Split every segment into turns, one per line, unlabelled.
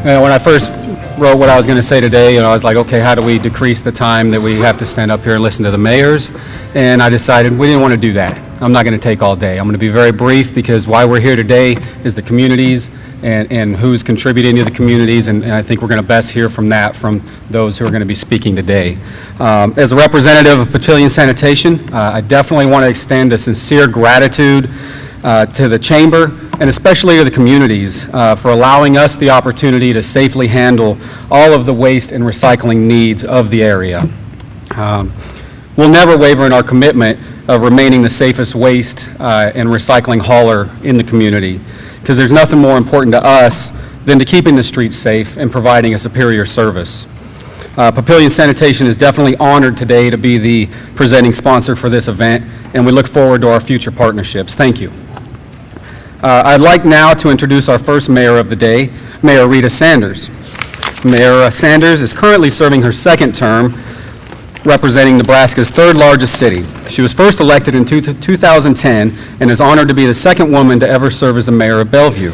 When I first wrote what I was going to say today, I was like, okay, how do we decrease the time that we have to stand up here and listen to the mayors? And I decided we didn't want to do that. I'm not going to take all day. I'm going to be very brief because why we're here today is the communities and who's contributing to the communities, and I think we're going to best hear from those who are going to be speaking today. As a representative of Papillion Sanitation, I definitely want to extend a sincere gratitude to the Chamber and especially to the communities for allowing us the opportunity to safely handle all of the waste and recycling needs of the area. We'll never waver in our commitment of remaining the safest waste and recycling hauler in the community, because there's nothing more important to us than to keeping the streets safe and providing a superior service. Papillion Sanitation is definitely honored today to be the presenting sponsor for this event, and we look forward to our future partnerships. Thank you. I'd like now to introduce our first mayor of the day, Mayor Rita Sanders. Mayor Sanders is currently serving her second term, representing Nebraska's third largest city. She was first elected in 2010 and is honored to be the second woman to ever serve as the mayor of Bellevue.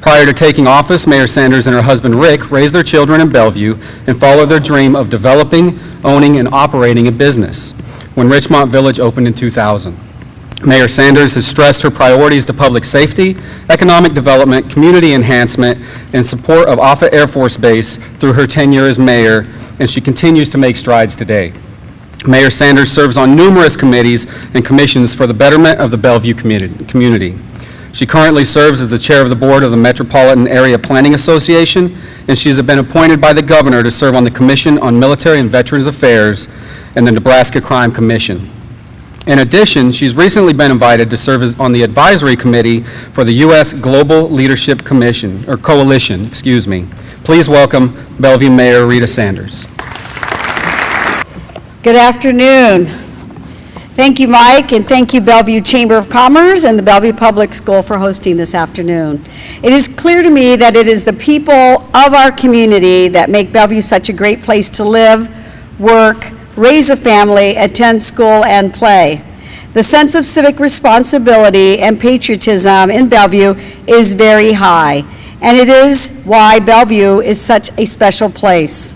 Prior to taking office, Mayor Sanders and her husband Rick raised their children in Bellevue and followed their dream of developing, owning, and operating a business when Richmont Village opened in 2000. Mayor Sanders has stressed her priorities to public safety, economic development, community enhancement, and support of Offutt Air Force Base through her tenure as mayor, and she continues to make strides today. Mayor Sanders serves on numerous committees and commissions for the betterment of the Bellevue community. She currently serves as the chair of the board of the Metropolitan Area Planning Association, and she's been appointed by the governor to serve on the Commission on Military and Veterans Affairs and the Nebraska Crime Commission. In addition, she's recently been invited to serve on the advisory committee for the U.S. Global Leadership Coalition. Please welcome Bellevue Mayor Rita Sanders.
Good afternoon. Thank you, Mike, and thank you, Bellevue Chamber of Commerce and the Bellevue Public School for hosting this afternoon. It is clear to me that it is the people of our community that make Bellevue such a great place to live, work, raise a family, attend school, and play. The sense of civic responsibility and patriotism in Bellevue is very high, and it is why Bellevue is such a special place.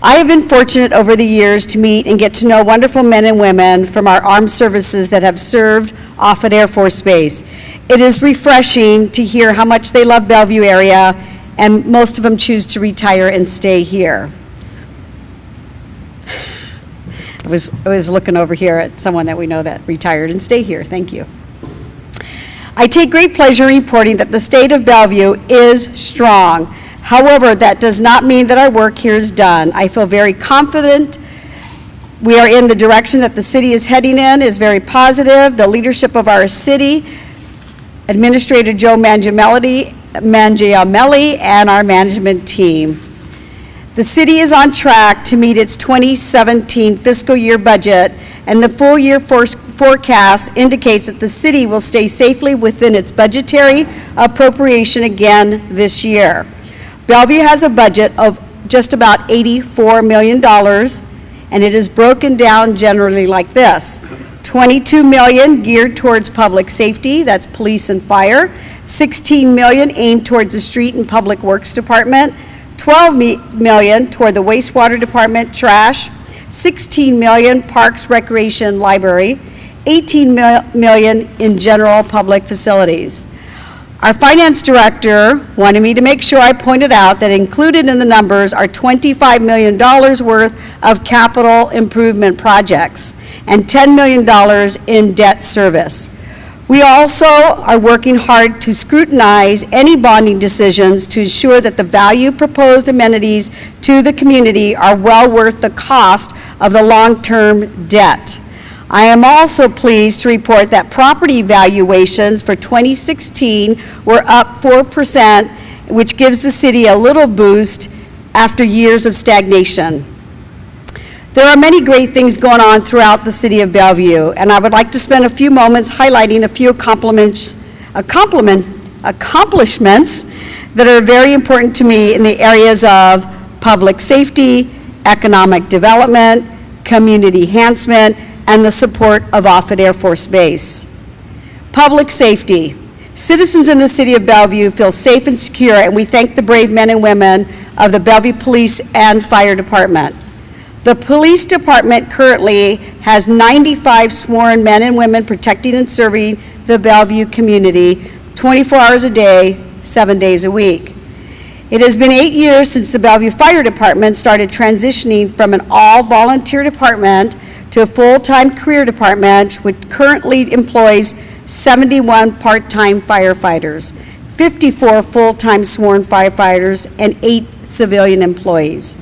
I have been fortunate over the years to meet and get to know wonderful men and women from our armed services that have served Offutt Air Force Base. It is refreshing to hear how much they love Bellevue area, and most of them choose to retire and stay here. I was looking over here at someone that we know that retired and stay here. Thank you. I take great pleasure in reporting that the state of Bellevue is strong. However, that does not mean that our work here is done. I feel very confident we are in the direction that the city is heading in is very positive. The leadership of our city, Administrator Joe Mangiamelli, and our management team. The city is on track to meet its 2017 fiscal year budget, and the full year forecast indicates that the city will stay safely within its budgetary appropriation again this year. Bellevue has a budget of just about $84 million, and it is broken down generally like this. $22 million geared towards public safety, that's police and fire, $16 million aimed towards the street and public works department, $12 million toward the wastewater department, trash, $16 million parks, recreation, library, $18 million in general public facilities. Our finance director wanted me to make sure I pointed out that included in the numbers are $25 million worth of capital improvement projects and $10 million in debt service. We also are working hard to scrutinize any bonding decisions to ensure that the value proposed amenities to the community are well worth the cost of the long-term debt. I am also pleased to report that property valuations for 2016 were up 4%, which gives the city a little boost after years of stagnation. There are many great things going on throughout the city of Bellevue, and I would like to spend a few moments highlighting a few accomplishments that are very important to me in the areas of public safety, economic development, community enhancement, and the support of Offutt Air Force Base. Public safety. Citizens in the city of Bellevue feel safe and secure, and we thank the brave men and women of the Bellevue Police and Fire Department. The police department currently has 95 sworn men and women protecting and serving the Bellevue community 24 hours a day, 7 days a week. It has been 8 years since the Bellevue Fire Department started transitioning from an all-volunteer department to a full-time career department, which currently employs 71 part-time firefighters, 54 full-time sworn firefighters, and 8 civilian employees.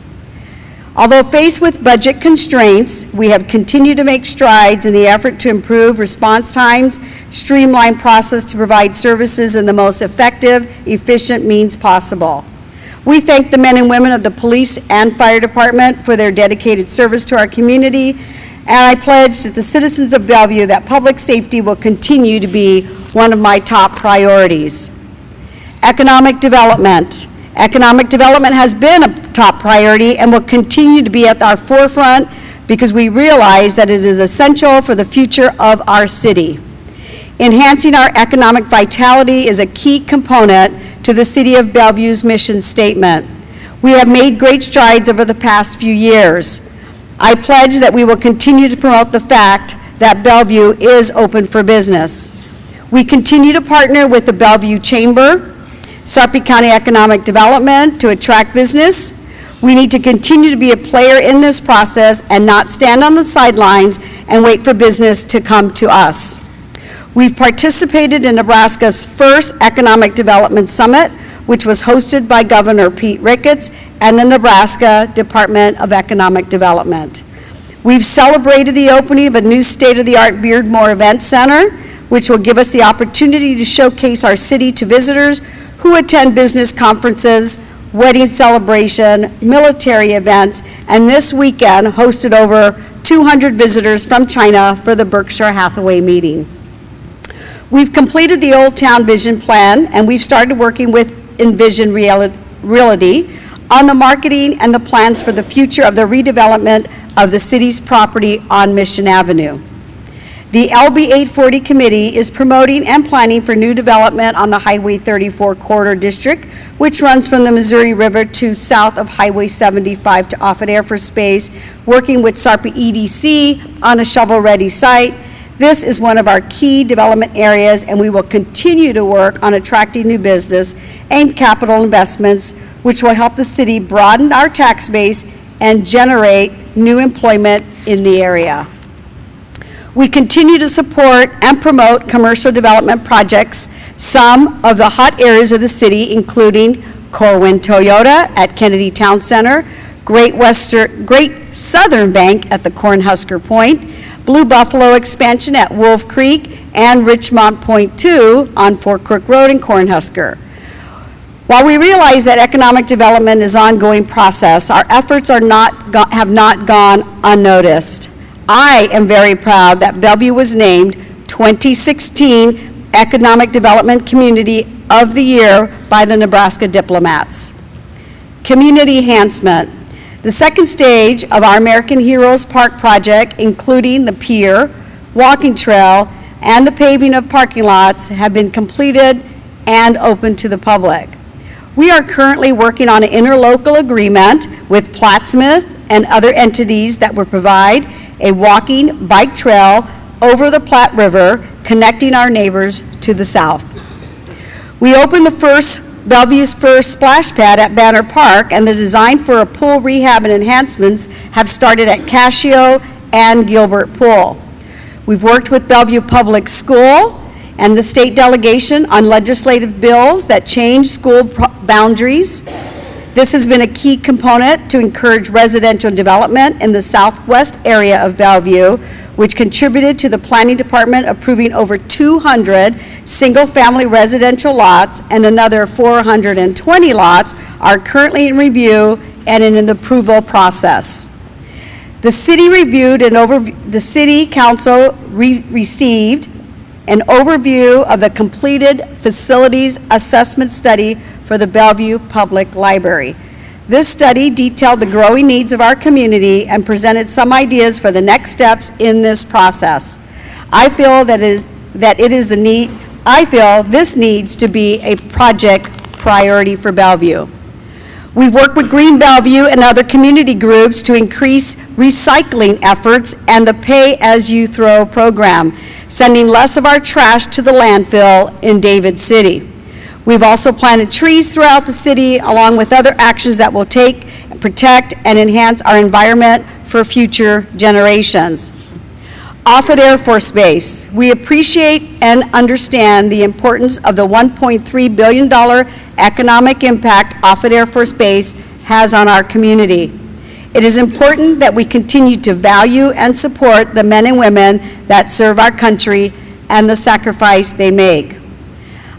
Although faced with budget constraints, we have continued to make strides in the effort to improve response times, streamline process to provide services in the most effective, efficient means possible. We thank the men and women of the police and fire department for their dedicated service to our community, and I pledge to the citizens of Bellevue that public safety will continue to be one of my top priorities. Economic development. Economic development has been a top priority and will continue to be at our forefront because we realize that it is essential for the future of our city. Enhancing our economic vitality is a key component to the City of Bellevue's mission statement. We have made great strides over the past few years. I pledge that we will continue to promote the fact that Bellevue is open for business. We continue to partner with the Bellevue Chamber, Sarpy County Economic Development to attract business. We need to continue to be a player in this process and not stand on the sidelines and wait for business to come to us. We've participated in Nebraska's first Economic Development Summit, which was hosted by Governor Pete Ricketts and the Nebraska Department of Economic Development. We've celebrated the opening of a new state-of-the-art Beardmore Event Center, which will give us the opportunity to showcase our city to visitors who attend business conferences, wedding celebration, military events, and this weekend hosted over 200 visitors from China for the Berkshire Hathaway meeting. We've completed the Old Town Vision Plan, and we've started working with Envision Realty on the marketing and the plans for the future of the redevelopment of the city's property on Mission Avenue. The LB 840 Committee is promoting and planning for new development on the Highway 34 Corridor District, which runs from the Missouri River to south of Highway 75 to Offutt Air Force Base, working with Sarpy EDC on a shovel-ready site. This is one of our key development areas, and we will continue to work on attracting new business and capital investments, which will help the city broaden our tax base and generate new employment in the area. We continue to support and promote commercial development projects, some of the hot areas of the city, including Corwin Toyota at Kennedy Town Center, Great Southern Bank at the Cornhusker Point, Blue Buffalo expansion at Wolf Creek, and Richmont Point 2 on Fort Crook Road in Cornhusker. While we realize that economic development is an ongoing process, our efforts have not gone unnoticed. I am very proud that Bellevue was named 2016 Economic Development Community of the Year by the Nebraska Diplomats. Community enhancement. The second stage of our American Heroes Park project, including the pier, walking trail, and the paving of parking lots, have been completed and open to the public. We are currently working on an interlocal agreement with Plattsmouth and other entities that will provide a walking bike trail over the Platte River, connecting our neighbors to the south. We opened Bellevue's first splash pad at Banner Park, and the design for a pool rehab and enhancements have started at Cascio and Gilbert Pool. We've worked with Bellevue Public School and the state delegation on legislative bills that change school boundaries. This has been a key component to encourage residential development in the southwest area of Bellevue, which contributed to the planning department approving over 200 single-family residential lots, and another 420 lots are currently in review and in the approval process. The city council received an overview of the completed facilities assessment study for the Bellevue Public Library. This study detailed the growing needs of our community and presented some ideas for the next steps in this process. I feel that it is the I feel this needs to be a project priority for Bellevue. We work with Green Bellevue and other community groups to increase recycling efforts and the pay-as-you-throw program, sending less of our trash to the landfill in David City. We've also planted trees throughout the city, along with other actions that will take, protect, and enhance our environment for future generations. Offutt Air Force Base. We appreciate and understand the importance of the $1.3 billion economic impact Offutt Air Force Base has on our community. It is important that we continue to value and support the men and women that serve our country and the sacrifice they make.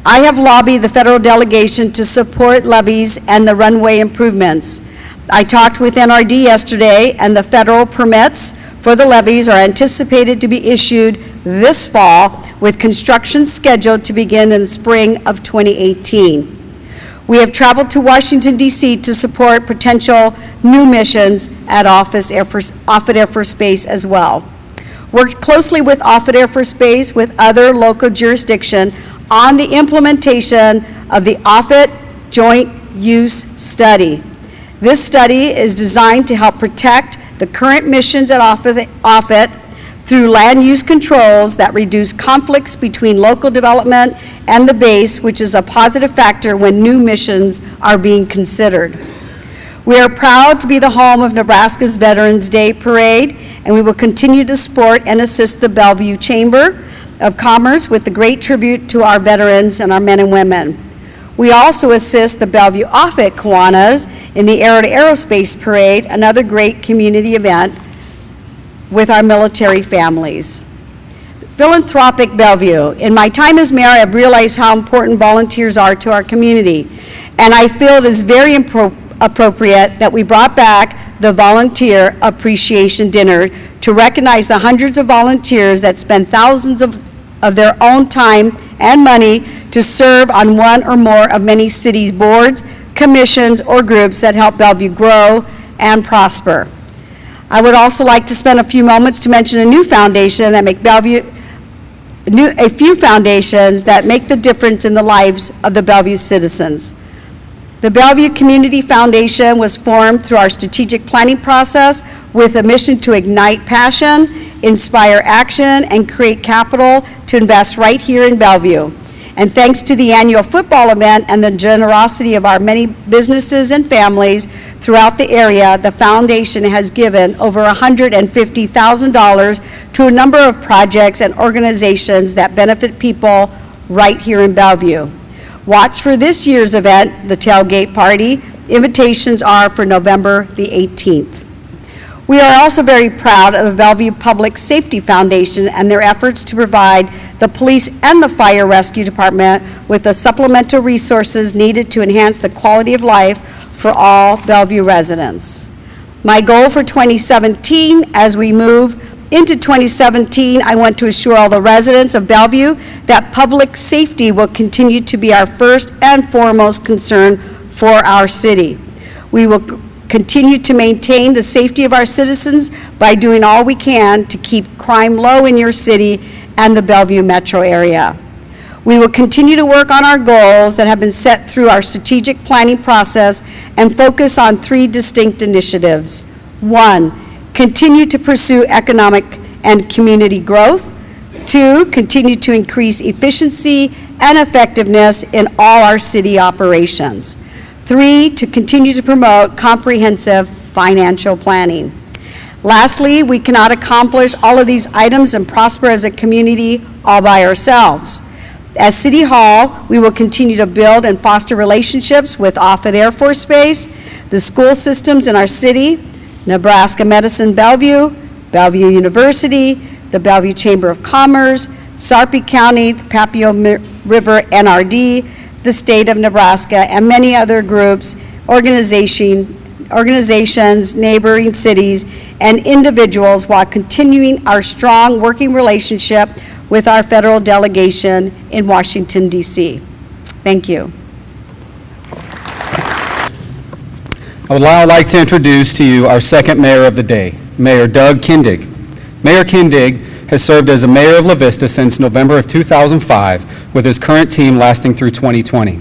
I have lobbied the federal delegation to support levees and the runway improvements. I talked with NRD yesterday, and the federal permits for the levees are anticipated to be issued this fall, with construction scheduled to begin in the spring of 2018. We have traveled to Washington, D.C. to support potential new missions at Offutt Air Force Base as well. Worked closely with Offutt Air Force Base with other local jurisdiction on the implementation of the Offutt Joint Use Study. This study is designed to help protect the current missions at Offutt through land use controls that reduce conflicts between local development and the base, which is a positive factor when new missions are being considered. We are proud to be the home of Nebraska's Veterans Day Parade, and we will continue to support and assist the Bellevue Chamber of Commerce with the great tribute to our veterans and our men and women. We also assist the Bellevue Offutt Kiwanis in the Air to Aerospace Parade, another great community event with our military families. Philanthropic Bellevue. In my time as mayor, I've realized how important volunteers are to our community, and I feel it is very appropriate that we brought back the Volunteer Appreciation Dinner to recognize the hundreds of volunteers that spend thousands of their own time and money to serve on one or more of many cities' boards, commissions, or groups that help Bellevue grow and prosper. I would also like to spend a few moments to mention a new foundation that make a few foundations that make the difference in the lives of the Bellevue citizens. The Bellevue Community Foundation was formed through our strategic planning process with a mission to ignite passion, inspire action, and create capital to invest right here in Bellevue. And thanks to the annual football event and the generosity of our many businesses and families throughout the area, the foundation has given over $150,000 to a number of projects and organizations that benefit people right here in Bellevue. Watch for this year's event, the Tailgate Party. Invitations are for November the 18th. We are also very proud of the Bellevue Public Safety Foundation and their efforts to provide the police and the fire rescue department with the supplemental resources needed to enhance the quality of life for all Bellevue residents. My goal for 2017, as we move into 2017, I want to assure all the residents of Bellevue that public safety will continue to be our first and foremost concern for our city. We will continue to maintain the safety of our citizens by doing all we can to keep crime low in your city and the Bellevue metro area. We will continue to work on our goals that have been set through our strategic planning process and focus on three distinct initiatives. 1, continue to pursue economic and community growth. 2, continue to increase efficiency and effectiveness in all our city operations. 3, to continue to promote comprehensive financial planning. Lastly, we cannot accomplish all of these items and prosper as a community all by ourselves. At City Hall, we will continue to build and foster relationships with Offutt Air Force Base, the school systems in our city, Nebraska Medicine Bellevue, Bellevue University, the Bellevue Chamber of Commerce, Sarpy County, the Papio River NRD, the state of Nebraska, and many other groups, organizations, neighboring cities, and individuals, while continuing our strong working relationship with our federal delegation in Washington, D.C. Thank you.
I would now like to introduce to you our second mayor of the day, Mayor Doug Kindig. Mayor Kindig has served as the mayor of La Vista since November of 2005, with his current team lasting through 2020.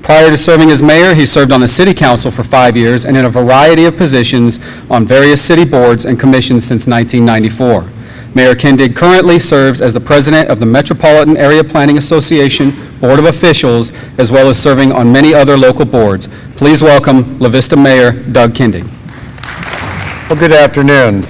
Prior to serving as mayor, he served on the city council for 5 years and in a variety of positions on various city boards and commissions since 1994. Mayor Kindig currently serves as the president of the Metropolitan Area Planning Association Board of Officials, as well as serving on many other local boards. Please welcome La Vista Mayor Doug Kindig.
Well, good afternoon.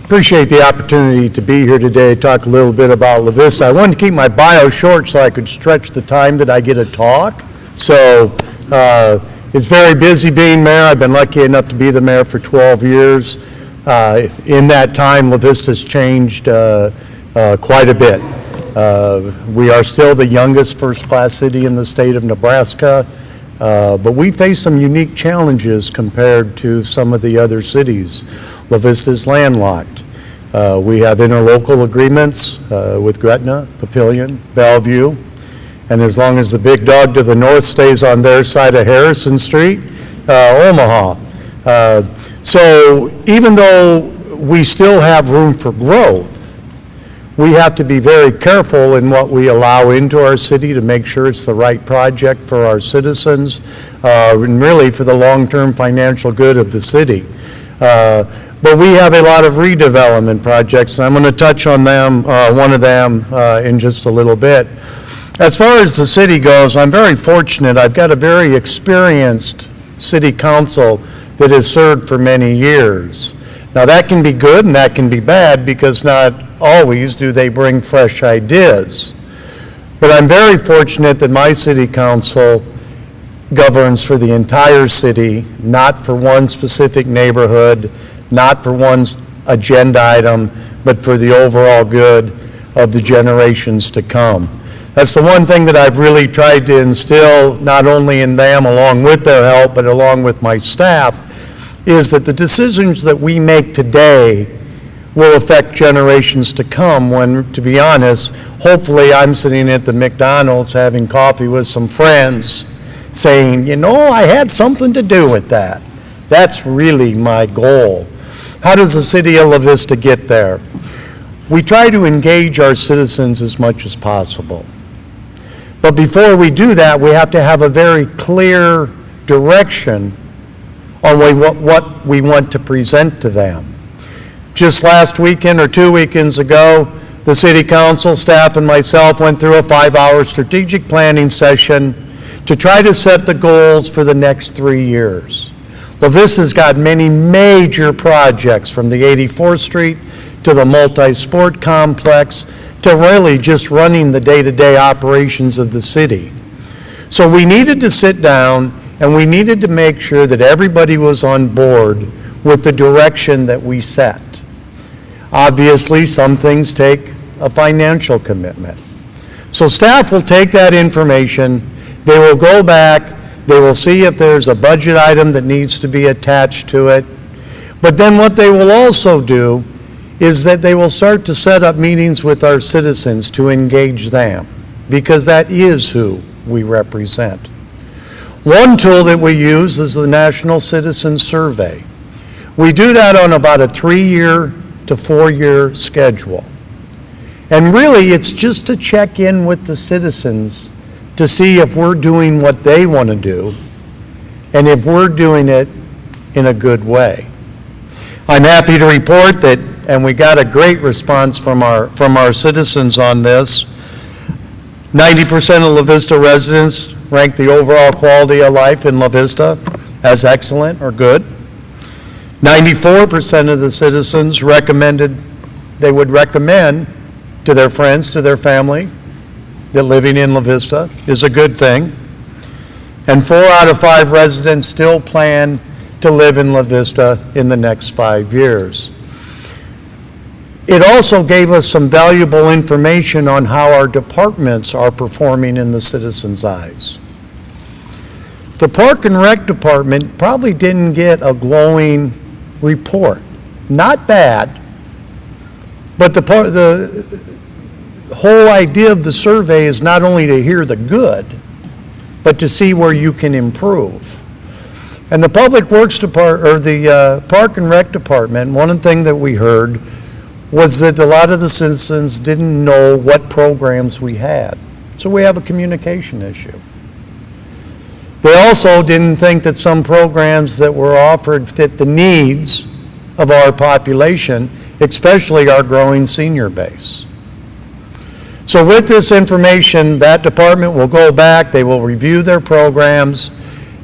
Appreciate the opportunity to be here today, talk a little bit about La Vista. I wanted to keep my bio short so I could stretch the time that I get to talk. So it's very busy being mayor. I've been lucky enough to be the mayor for 12 years. In that time, La Vista's changed quite a bit. We are still the youngest first-class city in the state of Nebraska, but we face some unique challenges compared to some of the other cities. La Vista's landlocked. We have interlocal agreements with Gretna, Papillion, Bellevue, and as long as the big dog to the north stays on their side of Harrison Street, Omaha. So even though we still have room for growth, we have to be very careful in what we allow into our city to make sure it's the right project for our citizens and really for the long-term financial good of the city. But we have a lot of redevelopment projects, and I'm going to touch on them, one of them in just a little bit. As far as the city goes, I'm very fortunate. I've got a very experienced city council that has served for many years. Now that can be good and that can be bad because not always do they bring fresh ideas. But I'm very fortunate that my city council governs for the entire city, not for one specific neighborhood, not for one agenda item, but for the overall good of the generations to come. That's the one thing that I've really tried to instill, not only in them along with their help, but along with my staff, is that the decisions that we make today will affect generations to come when, to be honest, hopefully I'm sitting at the McDonald's having coffee with some friends saying, you know, I had something to do with that. That's really my goal. How does the city of La Vista get there? We try to engage our citizens as much as possible. But before we do that, we have to have a very clear direction on what we want to present to them. Just last weekend or 2 weekends ago, the city council staff and myself went through a 5-hour strategic planning session to try to set the goals for the next 3 years. La Vista's got many major projects, from the 84th Street to the multi-sport complex to really just running the day-to-day operations of the city. So we needed to sit down and we needed to make sure that everybody was on board with the direction that we set. Obviously, some things take a financial commitment. So staff will take that information, they will go back, they will see if there's a budget item that needs to be attached to it. But then what they will also do is that they will start to set up meetings with our citizens to engage them, because that is who we represent. One tool that we use is the National Citizen Survey. We do that on about a 3-year to 4-year schedule. And really, it's just to check in with the citizens to see if we're doing what they want to do and if we're doing it in a good way. I'm happy to report that, and we got a great response from our citizens on this. 90% of La Vista residents rank the overall quality of life in La Vista as excellent or good. 94% of the citizens recommended, they would recommend to their friends, to their family, that living in La Vista is a good thing. And 4 out of 5 residents still plan to live in La Vista in the next 5 years. It also gave us some valuable information on how our departments are performing in the citizens' eyes. The Park and Rec Department probably didn't get a glowing report. Not bad, but the whole idea of the survey is not only to hear the good, but to see where you can improve. And the Public Works Department, or the Park and Rec Department, one thing that we heard was that a lot of the citizens didn't know what programs we had. So we have a communication issue. They also didn't think that some programs that were offered fit the needs of our population, especially our growing senior base. So with this information, that department will go back, they will review their programs,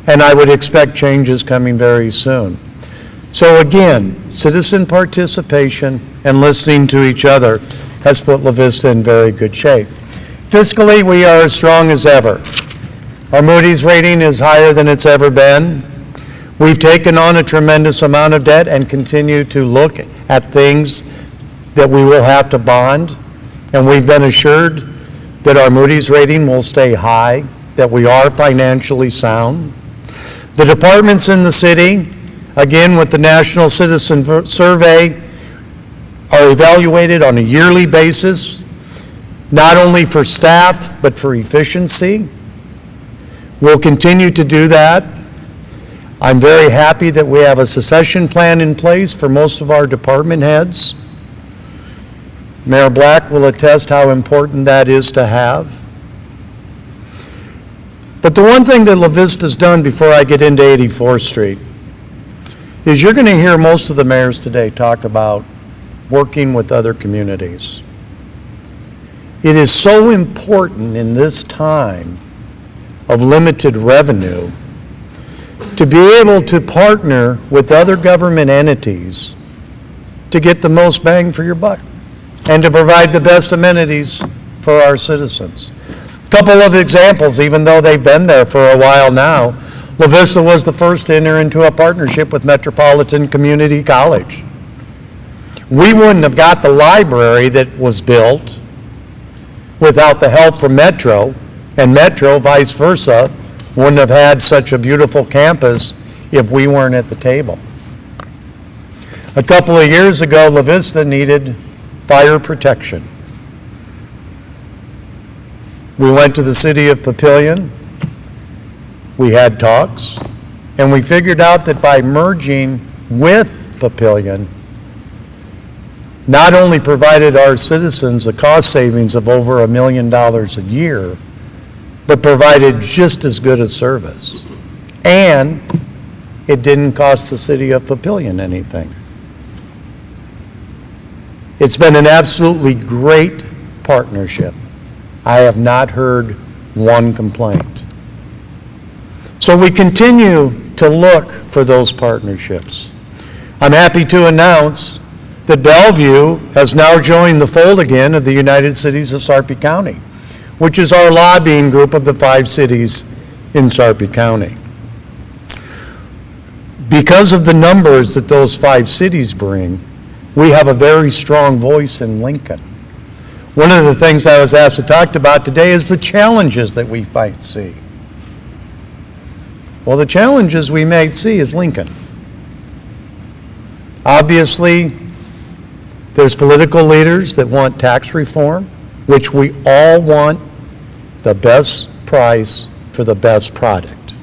and I would expect changes coming very soon. So again, citizen participation and listening to each other has put La Vista in very good shape. Fiscally, we are as strong as ever. Our Moody's rating is higher than it's ever been. We've taken on a tremendous amount of debt and continue to look at things that we will have to bond. And we've been assured that our Moody's rating will stay high, that we are financially sound. The departments in the city, again with the National Citizen Survey, are evaluated on a yearly basis, not only for staff, but for efficiency. We'll continue to do that. I'm very happy that we have a succession plan in place for most of our department heads. Mayor Black will attest how important that is to have. But the one thing that La Vista's done before I get into 84th Street is you're going to hear most of the mayors today talk about working with other communities. It is so important in this time of limited revenue to be able to partner with other government entities to get the most bang for your buck and to provide the best amenities for our citizens. A couple of examples, even though they've been there for a while now. La Vista was the first to enter into a partnership with Metropolitan Community College. We wouldn't have got the library that was built without the help from Metro, and Metro, vice versa, wouldn't have had such a beautiful campus if we weren't at the table. A couple of years ago, La Vista needed fire protection. We went to the city of Papillion, we had talks, and we figured out that by merging with Papillion, not only provided our citizens a cost savings of over $1 million a year, but provided just as good a service. And it didn't cost the city of Papillion anything. It's been an absolutely great partnership. I have not heard one complaint. So we continue to look for those partnerships. I'm happy to announce that Bellevue has now joined the fold again of the United Cities of Sarpy County, which is our lobbying group of the 5 cities in Sarpy County. Because of the numbers that those 5 cities bring, we have a very strong voice in Lincoln. One of the things I was asked to talk about today is the challenges that we might see. Well, the challenges we might see is Lincoln. Obviously, there's political leaders that want tax reform, which we all want the best price for the best product.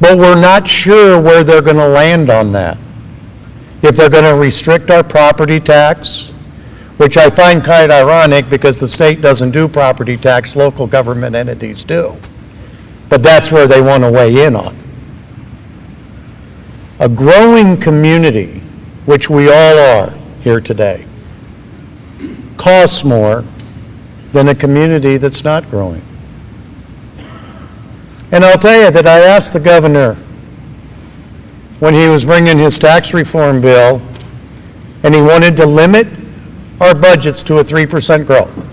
But we're not sure where they're going to land on that. If they're going to restrict our property tax, which I find quite ironic because the state doesn't do property tax, local government entities do. But that's where they want to weigh in on. A growing community, which we all are here today, costs more than a community that's not growing. And I'll tell you that I asked the governor when he was bringing his tax reform bill, and he wanted to limit our budgets to a 3% growth.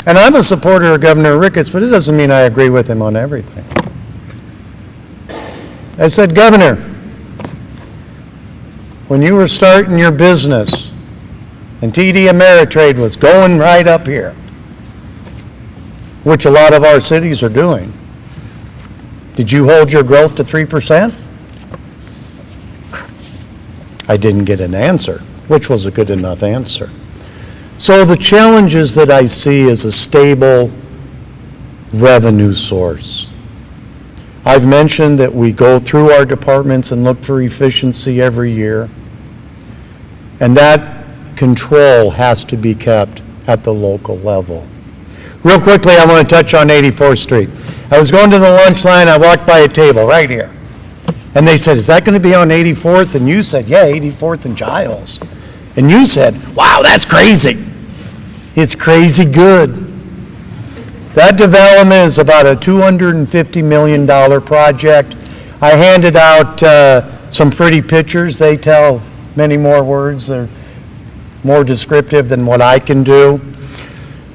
And I'm a supporter of Governor Ricketts, but it doesn't mean I agree with him on everything. I said, Governor, when you were starting your business and TD Ameritrade was going right up here, which a lot of our cities are doing, did you hold your growth to 3%? I didn't get an answer, which was a good enough answer. So the challenges that I see is a stable revenue source. I've mentioned that we go through our departments and look for efficiency every year. And that control has to be kept at the local level. Real quickly, I want to touch on 84th Street. I was going to the lunch line, I walked by a table right here. And they said, is that going to be on 84th? And you said, yeah, 84th and Giles. And you said, wow, that's crazy. It's crazy good. That development is about a $250 million project. I handed out some pretty pictures. They tell many more words. They're more descriptive than what I can do.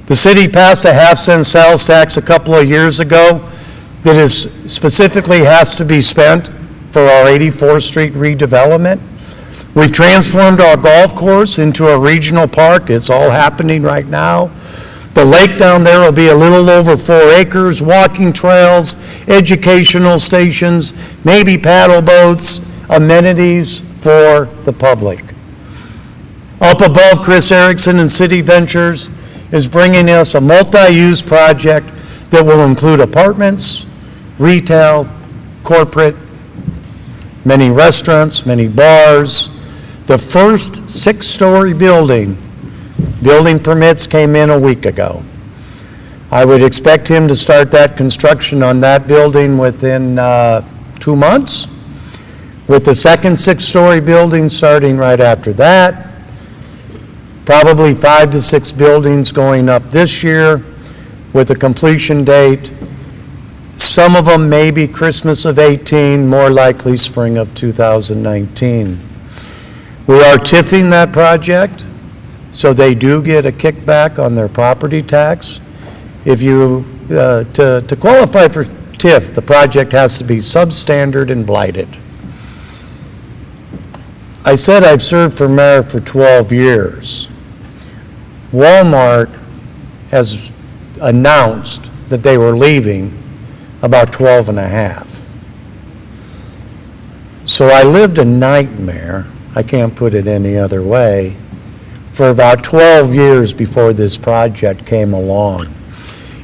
The city passed a half-cent sales tax a couple of years ago that is specifically has to be spent for our 84th Street redevelopment. We've transformed our golf course into a regional park. It's all happening right now. The lake down there will be a little over 4 acres, walking trails, educational stations, maybe paddle boats, amenities for the public. Up above, Chris Erickson and City Ventures is bringing us a multi-use project that will include apartments, retail, corporate, many restaurants, many bars. The first 6-story building permits came in a week ago. I would expect him to start that construction on that building within 2 months, with the second 6-story building starting right after that. Probably 5 to 6 buildings going up this year with a completion date. Some of them may be Christmas of 18, more likely spring of 2019. We are TIFing that project, so they do get a kickback on their property tax. If you, to qualify for TIF, the project has to be substandard and blighted. I said I've served for mayor for 12 years. Walmart has announced that they were leaving about 12 and a half. So I lived a nightmare, I can't put it any other way, for about 12 years before this project came along.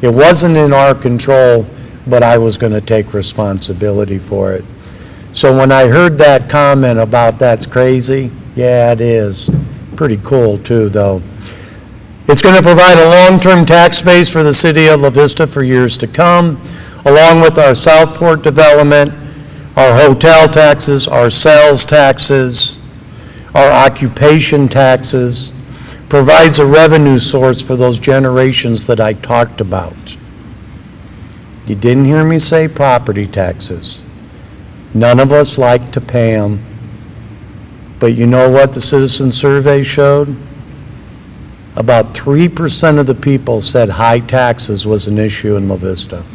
It wasn't in our control, but I was going to take responsibility for it. So when I heard that comment about that's crazy, yeah, it is. Pretty cool too, though. It's going to provide a long-term tax base for the city of La Vista for years to come, along with our Southport development, our hotel taxes, our sales taxes, our occupation taxes, provides a revenue source for those generations that I talked about. You didn't hear me say property taxes. None of us like to pay them. But you know what the citizen survey showed? About 3% of the people said high taxes was an issue in La Vista.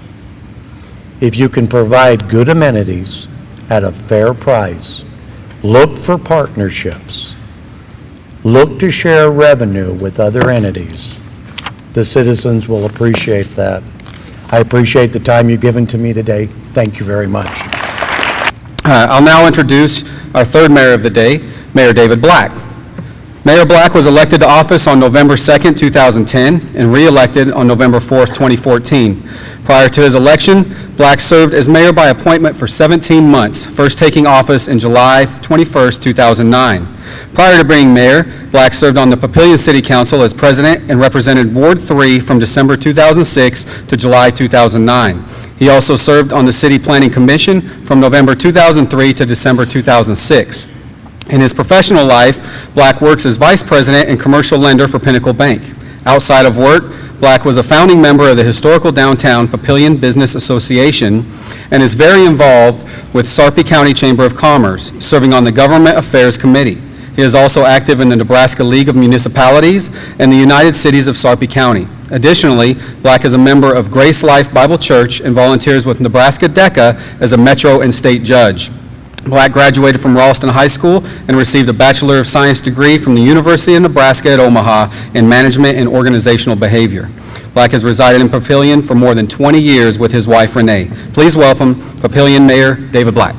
If you can provide good amenities at a fair price, look for partnerships, look to share revenue with other entities, the citizens will appreciate that. I appreciate the time you've given to me today. Thank you very much.
I'll now introduce our third mayor of the day, Mayor David Black. Mayor Black was elected to office on November 2nd, 2010, and re-elected on November 4th, 2014. Prior to his election, Black served as mayor by appointment for 17 months, first taking office in July 21st, 2009. Prior to being mayor, Black served on the Papillion City Council as president and represented Ward 3 from December 2006 to July 2009. He also served on the City Planning Commission from November 2003 to December 2006. In his professional life, Black works as vice president and commercial lender for Pinnacle Bank. Outside of work, Black was a founding member of the historical downtown Papillion Business Association and is very involved with Sarpy County Chamber of Commerce, serving on the Government Affairs Committee. He is also active in the Nebraska League of Municipalities and the United Cities of Sarpy County. Additionally, Black is a member of Grace Life Bible Church and volunteers with Nebraska DECA as a Metro and State Judge. Black graduated from Ralston High School and received a Bachelor of Science degree from the University of Nebraska at Omaha in Management and Organizational Behavior. Black has resided in Papillion for more than 20 years with his wife, Renee. Please welcome Papillion Mayor David Black.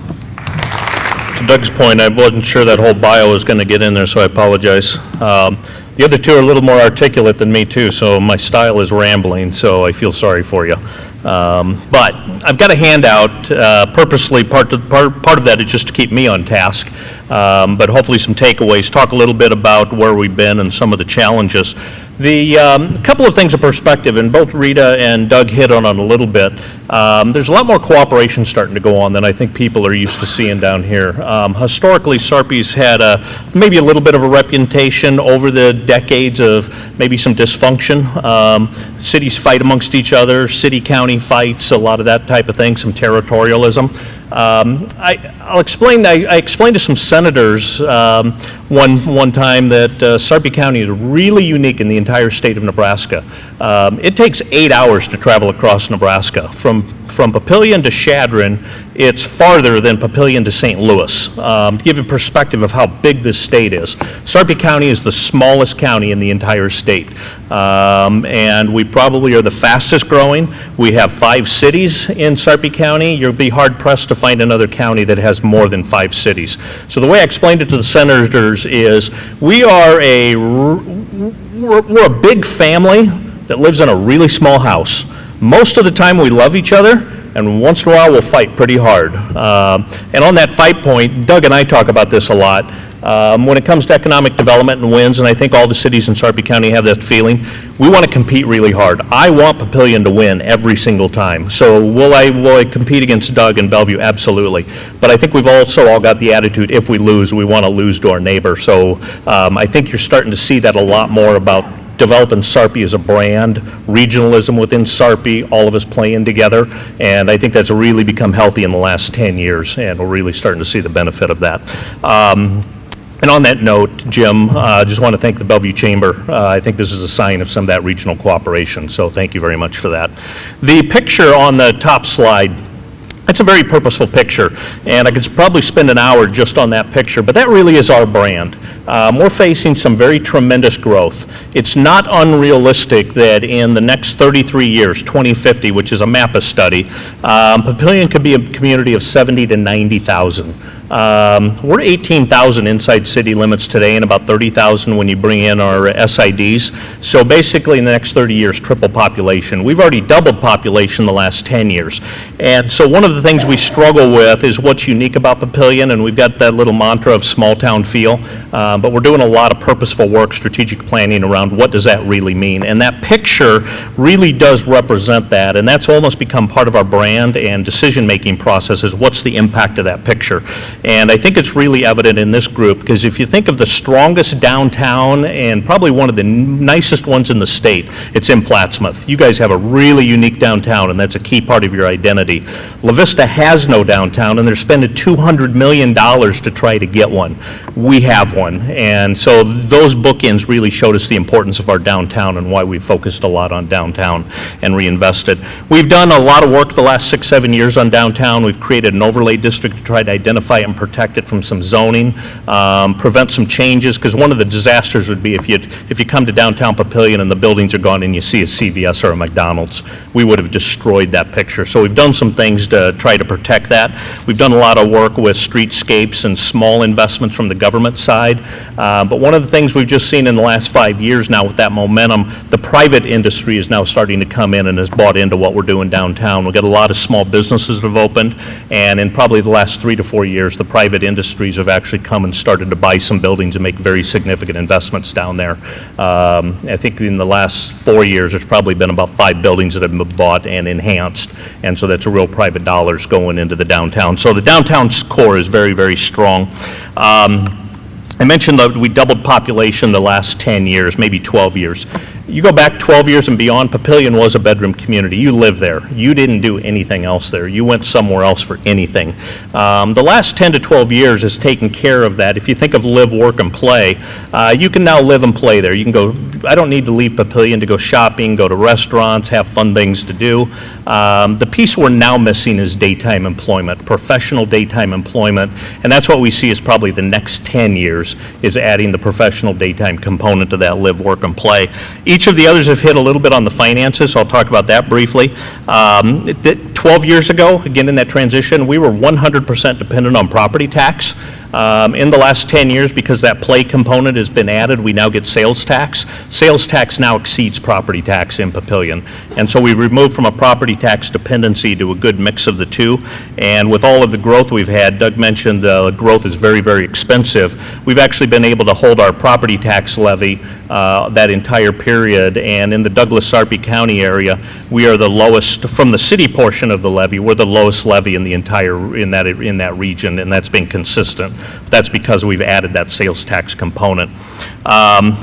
To Doug's point, I wasn't sure that whole bio was going to get in there, so I apologize. The other two are a little more articulate than me, too, so my style is rambling, so I feel sorry for you. But I've got a handout purposely, part of that is just to keep me on task, but hopefully some takeaways, talk a little bit about where we've been and some of the challenges. The couple of things of perspective, and both Rita and Doug hit on it a little bit. There's a lot more cooperation starting to go on than I think people are used to seeing down here. Historically, Sarpy's had maybe a little bit of a reputation over the decades of maybe some dysfunction. Cities fight amongst each other, city-county fights, a lot of that type of thing, some territorialism. I'll explain. I explained to some senators one time that Sarpy County is really unique in the entire state of Nebraska. It takes 8 hours to travel across Nebraska. From Papillion to Chadron, it's farther than Papillion to St. Louis. To give you a perspective of how big this state is, Sarpy County is the smallest county in the entire state. And we probably are the fastest growing. We have 5 cities in Sarpy County. You'll be hard pressed to find another county that has more than 5 cities. So the way I explained it to the senators is we're a big family that lives in a really small house. Most of the time we love each other, and once in a while we'll fight pretty hard. And on that fight point, Doug and I talk about this a lot. When it comes to economic development and wins, and I think all the cities in Sarpy County have that feeling, we want to compete really hard. I want Papillion to win every single time. So will I compete against Doug and Bellevue? Absolutely. But I think we've also all got the attitude, if we lose, we want to lose to our neighbor. So I think you're starting to see that a lot more about developing Sarpy as a brand, regionalism within Sarpy, all of us playing together, and I think that's really become healthy in the last 10 years, and we're really starting to see the benefit of that. And on that note, Jim, I just want to thank the Bellevue Chamber. I think this is a sign of some of that regional cooperation, so thank you very much for that. The picture on the top slide, it's a very purposeful picture, and I could probably spend an hour just on that picture, but that really is our brand. We're facing some very tremendous growth. It's not unrealistic that in the next 33 years, 2050, which is a MAPA study, Papillion could be a community of 70 to 90,000. We're 18,000 inside city limits today, and about 30,000 when you bring in our SIDs. So basically in the next 30 years, triple population. We've already doubled population the last 10 years. And so one of the things we struggle with is what's unique about Papillion, and we've got that little mantra of small town feel, but we're doing a lot of purposeful work, strategic planning around what does that really mean. And that picture really does represent that, and that's almost become part of our brand and decision-making process is what's the impact of that picture. And I think it's really evident in this group, because if you think of the strongest downtown and probably one of the nicest ones in the state, it's in Plattsmouth. You guys have a really unique downtown, and that's a key part of your identity. La Vista has no downtown, and they're spending $200 million to try to get one. We have one. And so those bookends really showed us the importance of our downtown and why we focused a lot on downtown and reinvested. We've done a lot of work the last 6-7 years on downtown. We've created an overlay district to try to identify and protect it from some zoning, prevent some changes, because one of the disasters would be if you come to downtown Papillion and the buildings are gone and you see a CVS or a McDonald's. We would have destroyed that picture. So we've done some things to try to protect that. We've done a lot of work with streetscapes and small investments from the government side. But one of the things we've just seen in the last 5 years now with that momentum, the private industry is now starting to come in and has bought into what we're doing downtown. We've got a lot of small businesses that have opened, and in probably the last 3 to 4 years, the private industries have actually come and started to buy some buildings and make very significant investments down there. I think in the last 4 years, there's probably been about 5 buildings that have been bought and enhanced, and so that's a real private dollars going into the downtown. So the downtown's core is very, very strong. I mentioned that we doubled population the last 10 years, maybe 12 years. You go back 12 years and beyond, Papillion was a bedroom community. You lived there. You didn't do anything else there. You went somewhere else for anything. The last 10 to 12 years has taken care of that. If you think of live, work, and play, you can now live and play there. You can go, I don't need to leave Papillion to go shopping, go to restaurants, have fun things to do. The piece we're now missing is daytime employment, professional daytime employment, and that's what we see as probably the next 10 years, is adding the professional daytime component to that live, work, and play. Each of the others have hit a little bit on the finances, so I'll talk about that briefly. 12 years ago, again in that transition, we were 100% dependent on property tax. In the last 10 years, because that play component has been added, we now get sales tax. Sales tax now exceeds property tax in Papillion. And so we've removed from a property tax dependency to a good mix of the two. And with all of the growth we've had, Doug mentioned growth is very, very expensive. We've actually been able to hold our property tax levy that entire period. And in the Douglas-Sarpy County area, we are the lowest, from the city portion of the levy, we're the lowest levy in the entire, in that region, and that's been consistent. That's because we've added that sales tax component.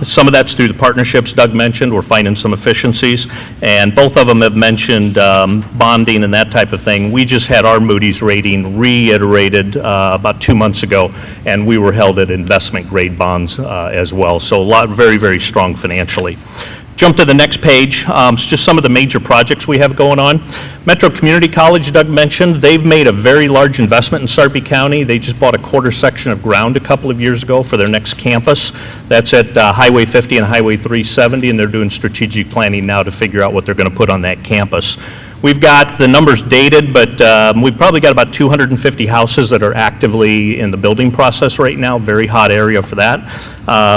Some of that's through the partnerships Doug mentioned. We're finding some efficiencies, and both of them have mentioned bonding and that type of thing. We just had our Moody's rating reiterated about 2 months ago, and we were held at investment grade bonds as well. So a lot, very, very strong financially. Jump to the next page. It's just some of the major projects we have going on. Metro Community College, Doug mentioned, they've made a very large investment in Sarpy County. They just bought a quarter section of ground a couple of years ago for their next campus. That's at Highway 50 and Highway 370, and they're doing strategic planning now to figure out what they're going to put on that campus. We've got the numbers dated, but we've probably got about 250 houses that are actively in the building process right now. Very hot area for that.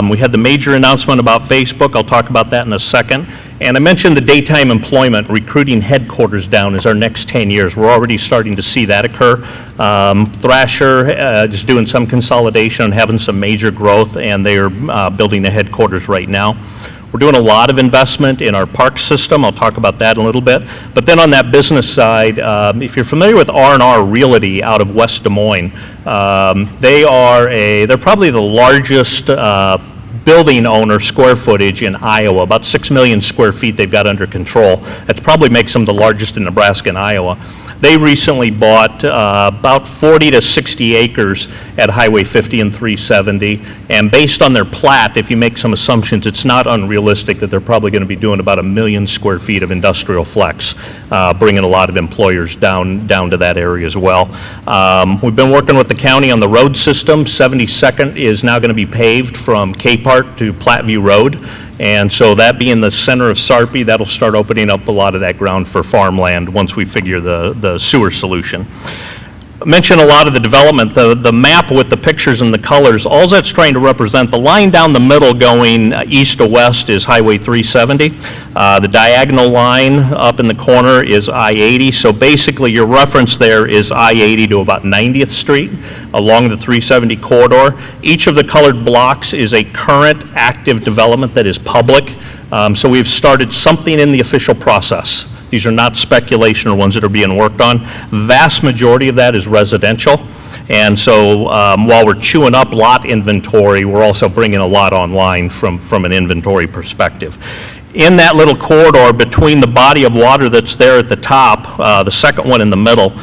We had the major announcement about Facebook. I'll talk about that in a second. And I mentioned the daytime employment, recruiting headquarters down is our next 10 years. We're already starting to see that occur. Thrasher just doing some consolidation and having some major growth, and they are building the headquarters right now. We're doing a lot of investment in our park system. I'll talk about that in a little bit. But then on that business side, if you're familiar with R&R Realty out of West Des Moines, they're probably the largest building owner square footage in Iowa, about 6 million square feet they've got under control. That probably makes them the largest in Nebraska and Iowa. They recently bought about 40 to 60 acres at Highway 50 and 370, and based on their plat, if you make some assumptions, it's not unrealistic that they're probably going to be doing about 1 million square feet of industrial flex, bringing a lot of employers down to that area as well. We've been working with the county on the road system. 72nd is now going to be paved from Capehart to Platteview Road. And so that being the center of Sarpy, that'll start opening up a lot of that ground for farmland once we figure the sewer solution. I mentioned a lot of the development, the map with the pictures and the colors, all that's trying to represent, the line down the middle going east to west is Highway 370. The diagonal line up in the corner is I-80. So basically your reference there is I-80 to about 90th Street along the 370 corridor. Each of the colored blocks is a current active development that is public. So we've started something in the official process. These are not speculation or ones that are being worked on. Vast majority of that is residential. And so while we're chewing up lot inventory, we're also bringing a lot online from an inventory perspective. In that little corridor between the body of water that's there at the top, the second one in the middle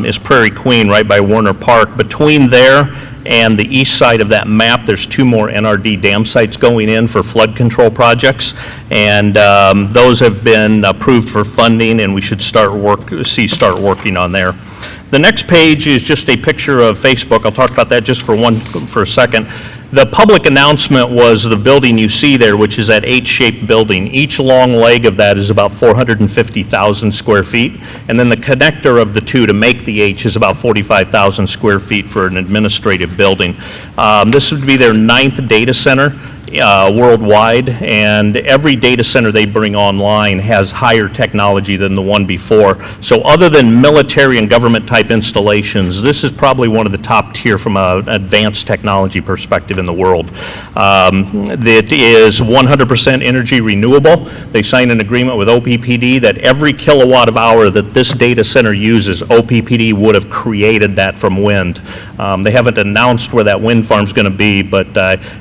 is Prairie Queen right by Warner Park. Between there and the east side of that map, there's 2 more NRD dam sites going in for flood control projects, and those have been approved for funding, and we should start working on there. The next page is just a picture of Facebook. I'll talk about that just for a second. The public announcement was the building you see there, which is that H-shaped building. Each long leg of that is about 450,000 square feet, and then the connector of the two to make the H is about 45,000 square feet for an administrative building. This would be their 9th data center worldwide, and every data center they bring online has higher technology than the one before. So other than military and government type installations, this is probably one of the top tier from an advanced technology perspective in the world. It is 100% energy renewable. They signed an agreement with OPPD that every kilowatt of hour that this data center uses, OPPD would have created that from wind. They haven't announced where that wind farm's going to be, but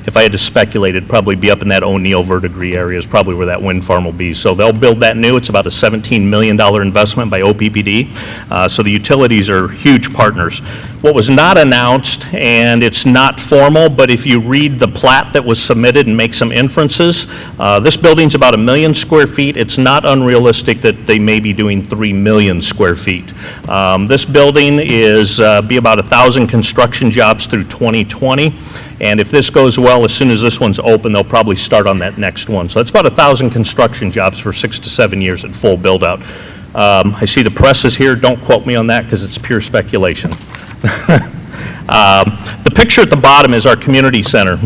if I had to speculate, it'd probably be up in that O'Neill verdigris area is probably where that wind farm will be. So they'll build that new. It's about a $17 million investment by OPPD. So the utilities are huge partners. What was not announced, and it's not formal, but if you read the plat that was submitted and make some inferences, this building's about 1 million square feet. It's not unrealistic that they may be doing 3 million square feet. This building is be about 1,000 construction jobs through 2020. And if this goes well, as soon as this one's open, they'll probably start on that next one. So that's about 1,000 construction jobs for 6 to 7 years at full build out. I see the press is here. Don't quote me on that because it's pure speculation. The picture at the bottom is our community center.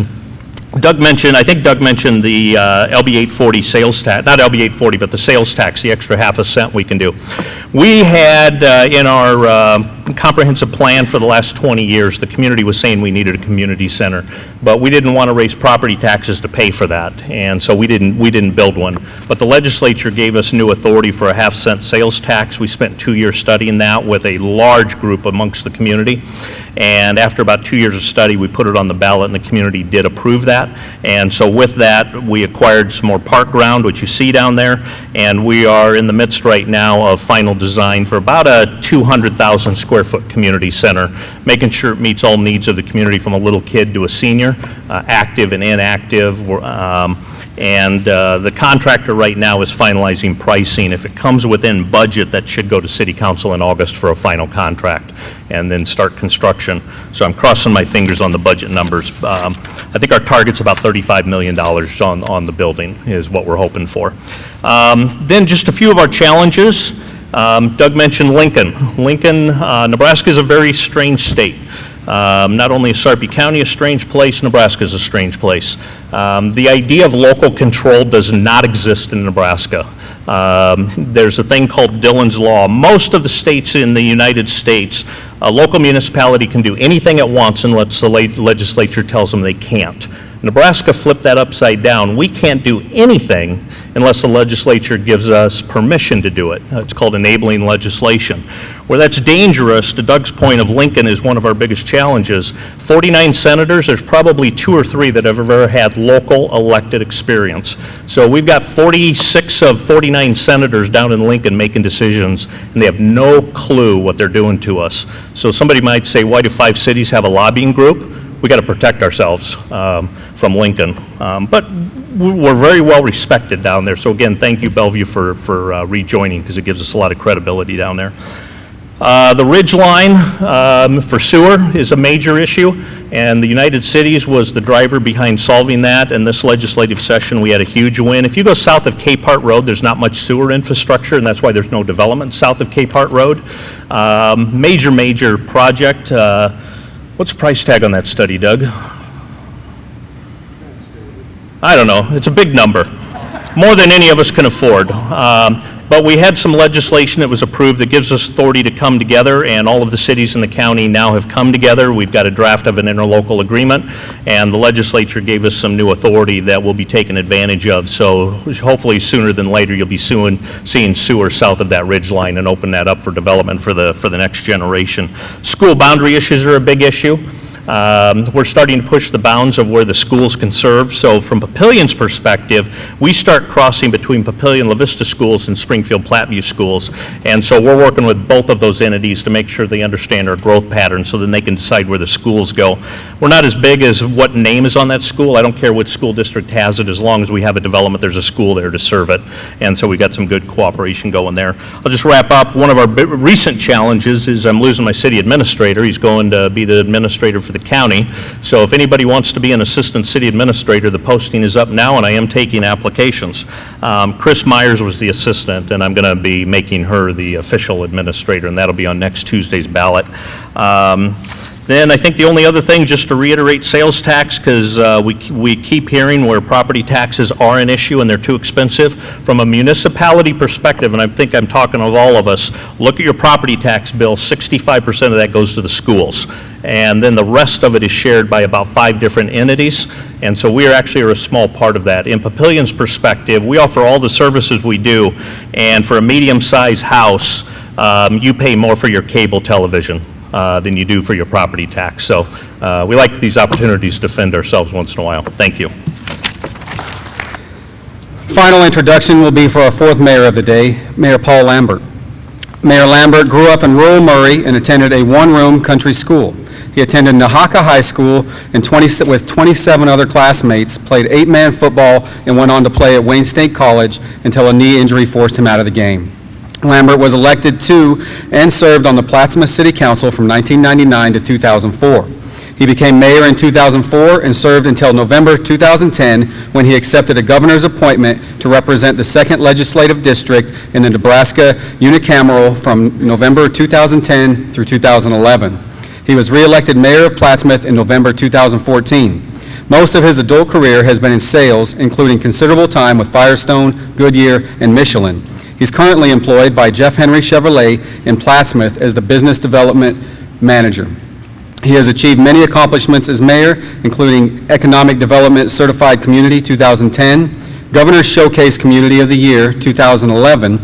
I think Doug mentioned the LB 840 sales tax, not LB 840, but the sales tax, the extra half a cent we can do. We had in our comprehensive plan for the last 20 years, the community was saying we needed a community center, but we didn't want to raise property taxes to pay for that, and so we didn't build one. But the legislature gave us new authority for a half-cent sales tax. We spent 2 years studying that with a large group amongst the community, and after about 2 years of study, we put it on the ballot, and the community did approve that. And so with that, we acquired some more park ground, which you see down there, and we are in the midst right now of final design for about a 200,000 square foot community center, making sure it meets all needs of the community from a little kid to a senior, active and inactive. The contractor right now is finalizing pricing. If it comes within budget, that should go to City Council in August for a final contract and then start construction. So I'm crossing my fingers on the budget numbers. I think our target's about $35 million on the building is what we're hoping for. Then just a few of our challenges. Doug mentioned Lincoln. Lincoln, Nebraska is a very strange state. Not only is Sarpy County a strange place, Nebraska is a strange place. The idea of local control does not exist in Nebraska. There's a thing called Dillon's Law. Most of the states in the United States, a local municipality can do anything it wants unless the legislature tells them they can't. Nebraska flipped that upside down. We can't do anything unless the legislature gives us permission to do it. It's called enabling legislation. Where that's dangerous, to Doug's point of Lincoln is one of our biggest challenges. 49 senators, there's probably 2 or 3 that have ever had local elected experience. So we've got 46 of 49 senators down in Lincoln making decisions, and they have no clue what they're doing to us. So somebody might say, why do 5 cities have a lobbying group? We got to protect ourselves from Lincoln. But we're very well respected down there. So again, thank you, Bellevue, for rejoining, because it gives us a lot of credibility down there. The ridge line for sewer is a major issue, and the United Cities was the driver behind solving that. And this legislative session, we had a huge win. If you go south of Capehart Road, there's not much sewer infrastructure, and that's why there's no development south of Capehart Road. Major project. What's the price tag on that study, Doug? I don't know. It's a big number. More than any of us can afford. But we had some legislation that was approved that gives us authority to come together, and all of the cities in the county now have come together. We've got a draft of an interlocal agreement, and the legislature gave us some new authority that we'll be taking advantage of. So hopefully sooner than later, you'll be seeing sewer south of that ridge line and open that up for development for the next generation. School boundary issues are a big issue. We're starting to push the bounds of where the schools can serve. So from Papillion's perspective, we start crossing between Papillion, La Vista schools and Springfield Platteview schools. And so we're working with both of those entities to make sure they understand our growth pattern so then they can decide where the schools go. We're not as big as what name is on that school. I don't care which school district has it, as long as we have a development, there's a school there to serve it. And so we got some good cooperation going there. I'll just wrap up. One of our recent challenges is I'm losing my city administrator. He's going to be the administrator for the county. So if anybody wants to be an assistant city administrator, the posting is up now, and I am taking applications. Chris Myers was the assistant, and I'm going to be making her the official administrator, and that'll be on next Tuesday's ballot. Then I think the only other thing, just to reiterate sales tax, because we keep hearing where property taxes are an issue and they're too expensive. From a municipality perspective, and I think I'm talking of all of us, look at your property tax bill, 65% of that goes to the schools. And then the rest of it is shared by about 5 different entities. And so we actually are a small part of that. In Papillion's perspective, we offer all the services we do, and for a medium-sized house, you pay more for your cable television than you do for your property tax. So we like these opportunities to defend ourselves once in a while. Thank you.
Final introduction will be for our 4th mayor of the day, Mayor Paul Lambert. Mayor Lambert grew up in rural Murray and attended a one-room country school. He attended Nahaka High School and with 27 other classmates, played 8-man football, and went on to play at Wayne State College until a knee injury forced him out of the game. Lambert was elected to and served on the Plattsmouth City Council from 1999 to 2004. He became mayor in 2004 and served until November 2010, when he accepted a governor's appointment to represent the 2nd Legislative District in the Nebraska unicameral from November 2010 through 2011. He was re-elected mayor of Plattsmouth in November 2014. Most of his adult career has been in sales, including considerable time with Firestone, Goodyear, and Michelin. He's currently employed by Jeff Henry Chevrolet in Plattsmouth as the business development manager. He has achieved many accomplishments as mayor, including Economic Development Certified Community 2010, Governor's Showcase Community of the Year 2011,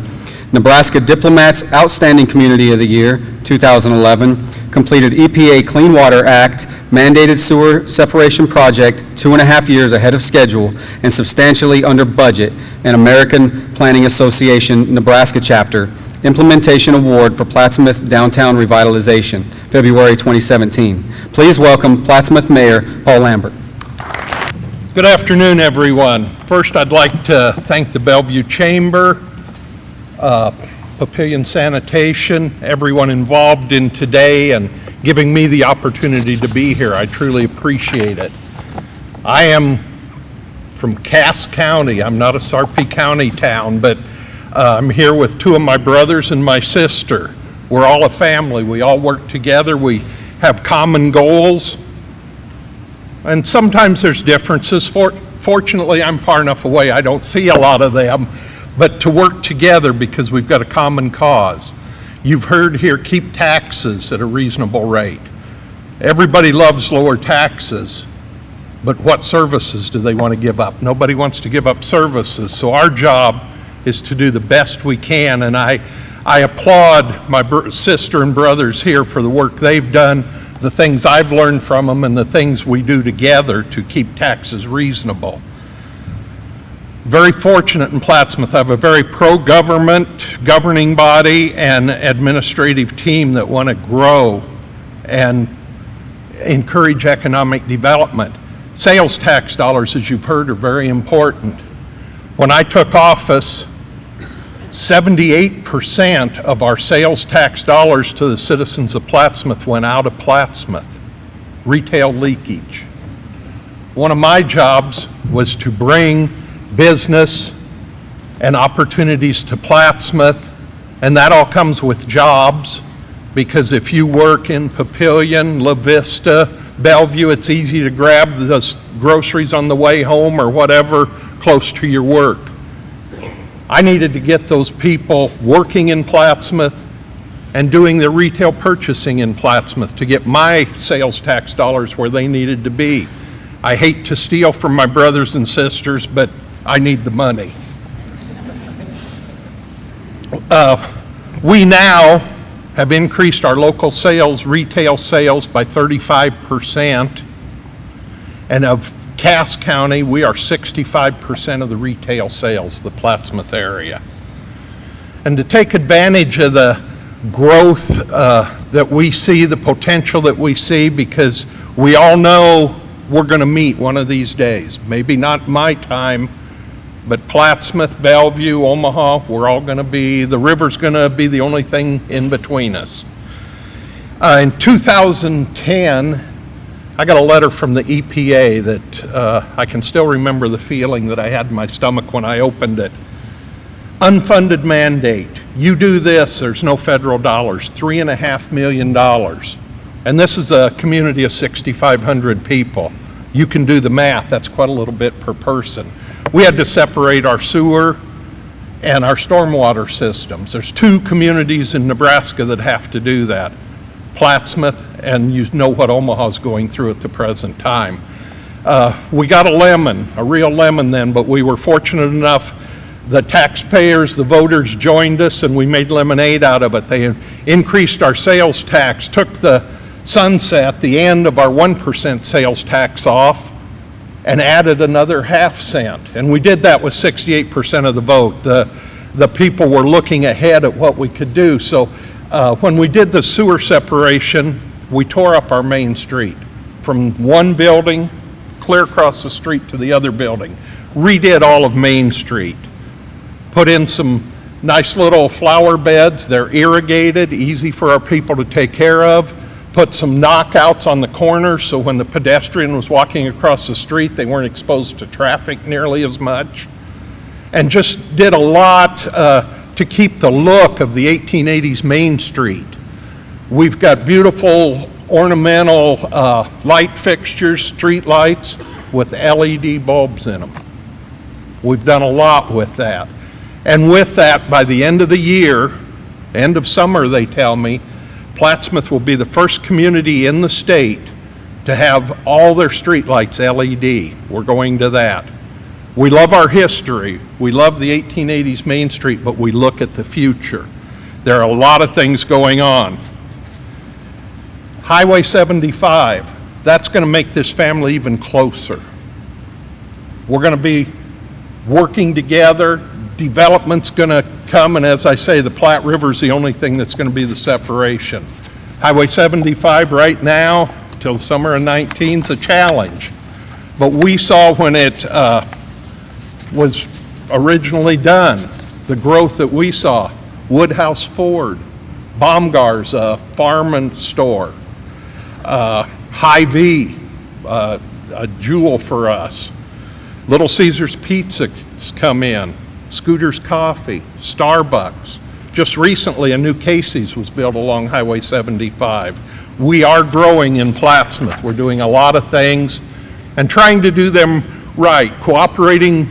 Nebraska Diplomats Outstanding Community of the Year 2011, completed EPA Clean Water Act mandated sewer separation project 2.5 years ahead of schedule and substantially under budget, and American Planning Association Nebraska Chapter Implementation Award for Plattsmouth Downtown Revitalization, February 2017. Please welcome Plattsmouth Mayor Paul Lambert.
Good afternoon, everyone. First, I'd like to thank the Bellevue Chamber, Papillion Sanitation, everyone involved in today and giving me the opportunity to be here. I truly appreciate it. I am from Cass County. I'm not a Sarpy County town, but I'm here with two of my brothers and my sister. We're all a family. We all work together. We have common goals. And sometimes there's differences. Fortunately, I'm far enough away, I don't see a lot of them. But to work together because we've got a common cause. You've heard here, keep taxes at a reasonable rate. Everybody loves lower taxes, but what services do they want to give up? Nobody wants to give up services. So our job is to do the best we can, and I applaud my sister and brothers here for the work they've done, the things I've learned from them, and the things we do together to keep taxes reasonable. Very fortunate in Plattsmouth. I have a very pro-government governing body and administrative team that want to grow and encourage economic development. Sales tax dollars, as you've heard, are very important. When I took office, 78% of our sales tax dollars to the citizens of Plattsmouth went out of Plattsmouth, retail leakage. One of my jobs was to bring business and opportunities to Plattsmouth, and that all comes with jobs, because if you work in Papillion, La Vista, Bellevue, it's easy to grab the groceries on the way home or whatever close to your work. I needed to get those people working in Plattsmouth and doing the retail purchasing in Plattsmouth to get my sales tax dollars where they needed to be. I hate to steal from my brothers and sisters, but I need the money. We now have increased our local sales, retail sales by 35%, and of Cass County, we are 65% of the retail sales, the Plattsmouth area. And to take advantage of the growth that we see, the potential that we see, because we all know we're going to meet one of these days. Maybe not my time, but Plattsmouth, Bellevue, Omaha, we're all going to be, the river's going to be the only thing in between us. In 2010, I got a letter from the EPA that I can still remember the feeling that I had in my stomach when I opened it. Unfunded mandate. You do this, there's no federal dollars, $3.5 million. And this is a community of 6,500 people. You can do the math, that's quite a little bit per person. We had to separate our sewer and our stormwater systems. There's two communities in Nebraska that have to do that. Plattsmouth, and you know what Omaha's going through at the present time. We got a lemon, a real lemon then, but we were fortunate enough, the taxpayers, the voters joined us, and we made lemonade out of it. They increased our sales tax, took the sunset, the end of our 1% sales tax off, and added another half cent. And we did that with 68% of the vote. The people were looking ahead at what we could do. So when we did the sewer separation, we tore up our main street from one building clear across the street to the other building. Redid all of Main Street. Put in some nice little flower beds. They're irrigated, easy for our people to take care of. Put some knockouts on the corners so when the pedestrian was walking across the street, they weren't exposed to traffic nearly as much. And just did a lot to keep the look of the 1880s Main Street. We've got beautiful ornamental light fixtures, street lights with LED bulbs in them. We've done a lot with that. And with that, by the end of the year, end of summer, they tell me, Plattsmouth will be the first community in the state to have all their streetlights LED. We're going to that. We love our history. We love the 1880s Main Street, but we look at the future. There are a lot of things going on. Highway 75, that's going to make this family even closer. We're going to be working together. Development's going to come, and as I say, the Platte River's the only thing that's going to be the separation. Highway 75 right now, till the summer of 19, is a challenge. But we saw when it was originally done, the growth that we saw. Woodhouse Ford, Baumgar's farm and store, Hy-Vee, a jewel for us. Little Caesar's Pizza's come in, Scooter's Coffee, Starbucks. Just recently, a new Casey's was built along Highway 75. We are growing in Plattsmouth. We're doing a lot of things and trying to do them right, cooperating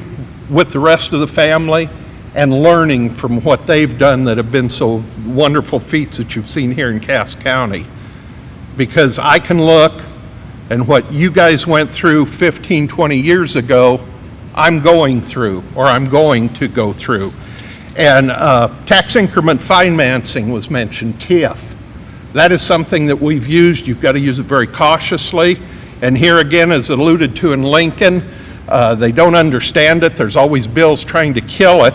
with the rest of the family and learning from what they've done that have been so wonderful feats that you've seen here in Cass County. Because I can look, and what you guys went through 15, 20 years ago, I'm going through, or I'm going to go through. And tax increment financing was mentioned, TIF. That is something that we've used. You've got to use it very cautiously. And here again, as alluded to in Lincoln, they don't understand it. There's always bills trying to kill it.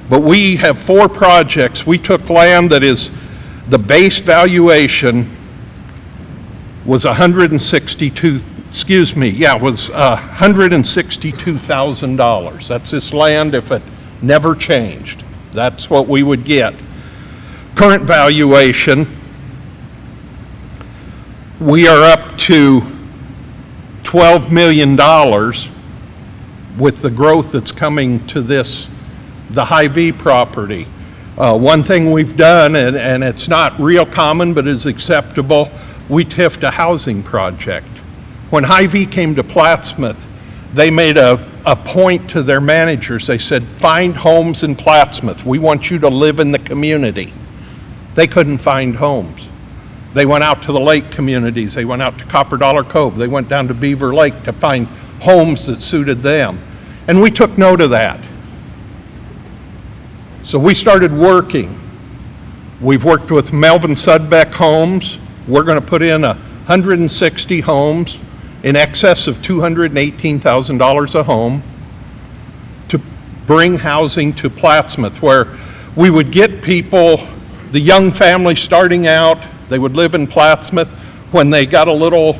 But we have 4 projects. We took land that is, the base valuation was $162,000. That's this land if it never changed. That's what we would get. Current valuation, we are up to $12 million with the growth that's coming to this, the Hy-Vee property. One thing we've done, and it's not real common but is acceptable, we TIF'd a housing project. When Hy-Vee came to Plattsmouth, they made a point to their managers. They said, find homes in Plattsmouth. We want you to live in the community. They couldn't find homes. They went out to the lake communities. They went out to Copper Dollar Cove. They went down to Beaver Lake to find homes that suited them. And we took note of that. So we started working. We've worked with Melvin Sudbeck Homes. We're going to put in 160 homes in excess of $218,000 a home to bring housing to Plattsmouth, where we would get people, the young families starting out, they would live in Plattsmouth. When they got a little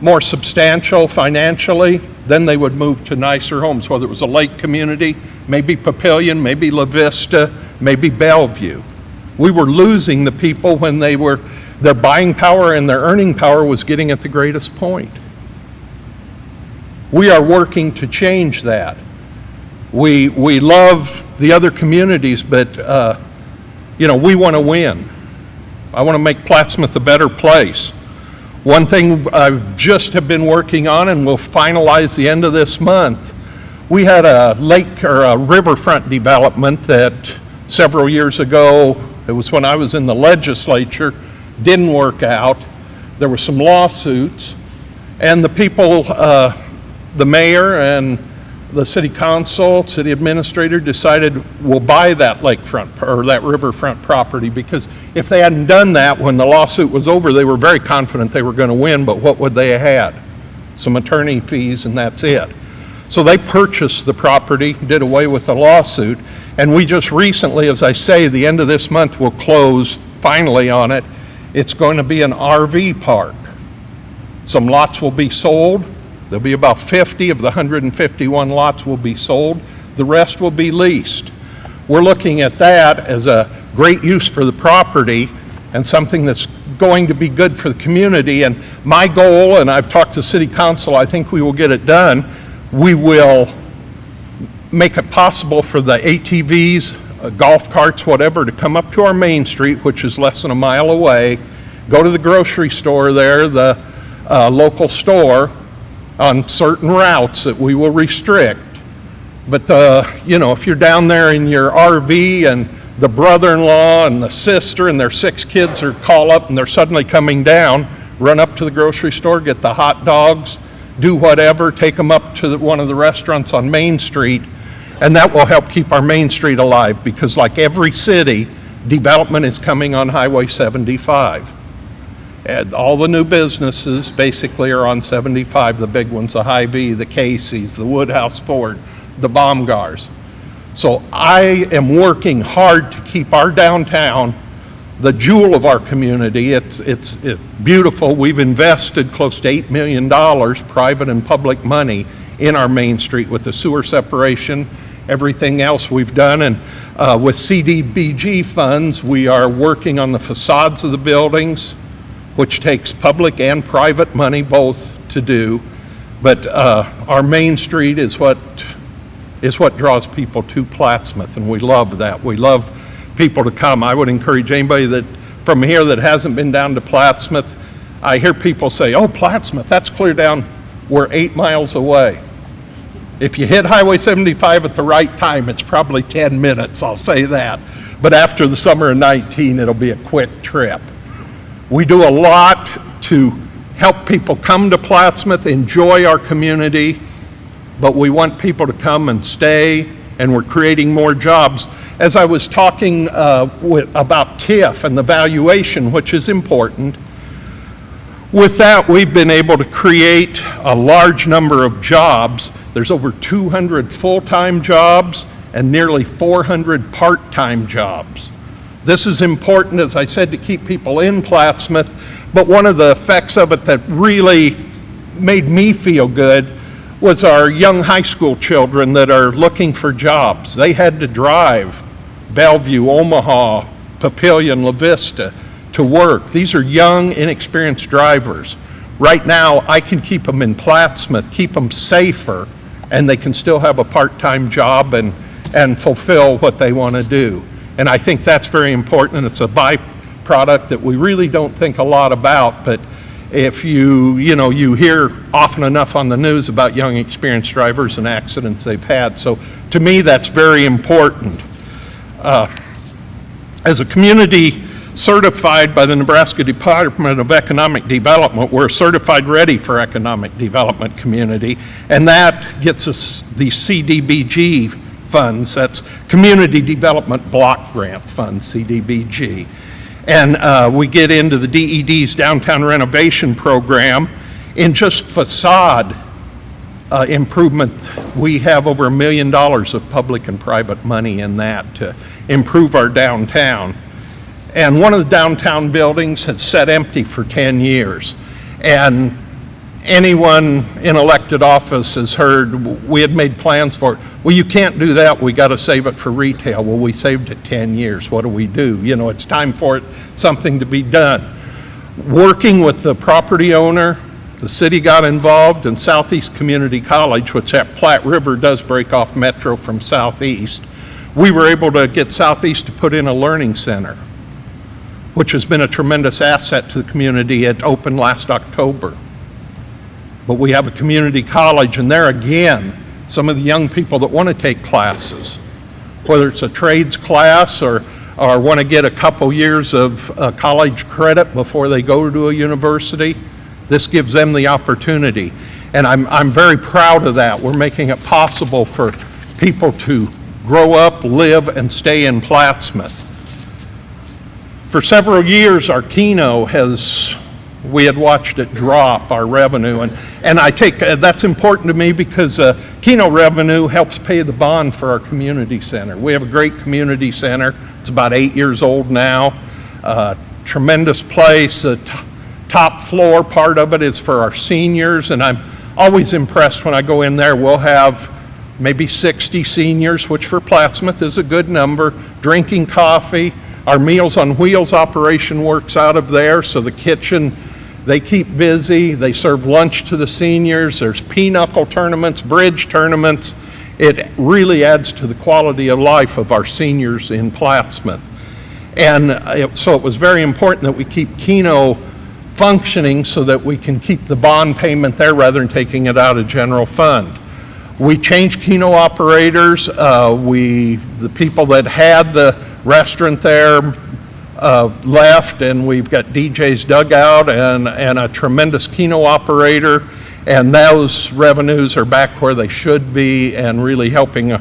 more substantial financially, then they would move to nicer homes, whether it was a lake community, maybe Papillion, maybe La Vista, maybe Bellevue. We were losing the people when their buying power and their earning power was getting at the greatest point. We are working to change that. We love the other communities, but we want to win. I want to make Plattsmouth a better place. One thing I just have been working on, and we'll finalize the end of this month, we had a lake or a riverfront development that several years ago, it was when I was in the legislature, didn't work out. There were some lawsuits, and the people, the mayor and the city council, city administrator decided we'll buy that lakefront or that riverfront property, because if they hadn't done that when the lawsuit was over, they were very confident they were going to win, but what would they have had? Some attorney fees and that's it. So they purchased the property, did away with the lawsuit, and we just recently, as I say, the end of this month we'll close finally on it. It's going to be an RV park. Some lots will be sold. There'll be about 50 of the 151 lots will be sold. The rest will be leased. We're looking at that as a great use for the property and something that's going to be good for the community. And my goal, and I've talked to City Council, I think we will get it done. We will make it possible for the ATVs, golf carts, whatever, to come up to our main street, which is less than a mile away, Go to the grocery store there, the local store, on certain routes that we will restrict. But if you're down there in your RV and the brother-in-law and the sister and their 6 kids are call up and they're suddenly coming down, run up to the grocery store, get the hot dogs, do whatever, take them up to one of the restaurants on Main Street, and that will help keep our Main Street alive, because like every city, development is coming on Highway 75. And all the new businesses basically are on 75, the big ones, the Hy-Vee, the Casey's, the Woodhouse Ford, the Baumgars. So I am working hard to keep our downtown the jewel of our community. It's beautiful. We've invested close to $8 million, private and public money, in our Main Street with the sewer separation, everything else we've done. And with CDBG funds, we are working on the facades of the buildings, which takes public and private money both to do. But our Main Street is what draws people to Plattsmouth, and we love that. We love people to come. I would encourage anybody that from here that hasn't been down to Plattsmouth. I hear people say, oh, Plattsmouth, that's clear down. We're 8 miles away. If you hit Highway 75 at the right time, it's probably 10 minutes, I'll say that. But after the summer of 19, it'll be a quick trip. We do a lot to help people come to Plattsmouth, enjoy our community, but we want people to come and stay, and we're creating more jobs. As I was talking about TIF and the valuation, which is important, with that, we've been able to create a large number of jobs. There's over 200 full-time jobs and nearly 400 part-time jobs. This is important, as I said, to keep people in Plattsmouth, but one of the effects of it that really made me feel good was our young high school children that are looking for jobs. They had to drive Bellevue, Omaha, Papillion, La Vista to work. These are young, inexperienced drivers. Right now, I can keep them in Plattsmouth, keep them safer, and they can still have a part-time job and fulfill what they want to do. And I think that's very important, and it's a byproduct that we really don't think a lot about, but if you hear often enough on the news about young experienced drivers and accidents they've had. So to me, that's very important. As a community certified by the Nebraska Department of Economic Development, we're a certified ready for economic development community, and that gets us the CDBG funds. That's Community Development Block Grant Fund, CDBG. And we get into the DED's downtown renovation program. In just facade improvement, we have over $1 million of public and private money in that to improve our downtown. And one of the downtown buildings had sat empty for 10 years. And anyone in elected office has heard we had made plans for it. Well, you can't do that. We got to save it for retail. Well, we saved it 10 years. What do we do? It's time for something to be done. Working with the property owner, the city got involved, and Southeast Community College, which at Platte River does break off Metro from Southeast, we were able to get Southeast to put in a learning center, which has been a tremendous asset to the community. It opened last October. But we have a community college, and there again, some of the young people that want to take classes, whether it's a trades class or want to get a couple years of college credit before they go to a university, this gives them the opportunity. And I'm very proud of that. We're making it possible for people to grow up, live, and stay in Plattsmouth. For several years, our Keno we had watched it drop, our revenue, and I take, that's important to me because Keno revenue helps pay the bond for our community center. We have a great community center. It's about 8 years old now. Tremendous place. The top floor part of it is for our seniors, and I'm always impressed when I go in there. We'll have maybe 60 seniors, which for Plattsmouth is a good number, drinking coffee. Our Meals on Wheels operation works out of there, so the kitchen, they keep busy. They serve lunch to the seniors. There's pinochle tournaments, bridge tournaments. It really adds to the quality of life of our seniors in Plattsmouth. And so it was very important that we keep Keno functioning so that we can keep the bond payment there rather than taking it out of general fund. We changed Keno operators. The people that had the restaurant there left, and we've got DJ's Dugout and a tremendous Keno operator, and those revenues are back where they should be and really helping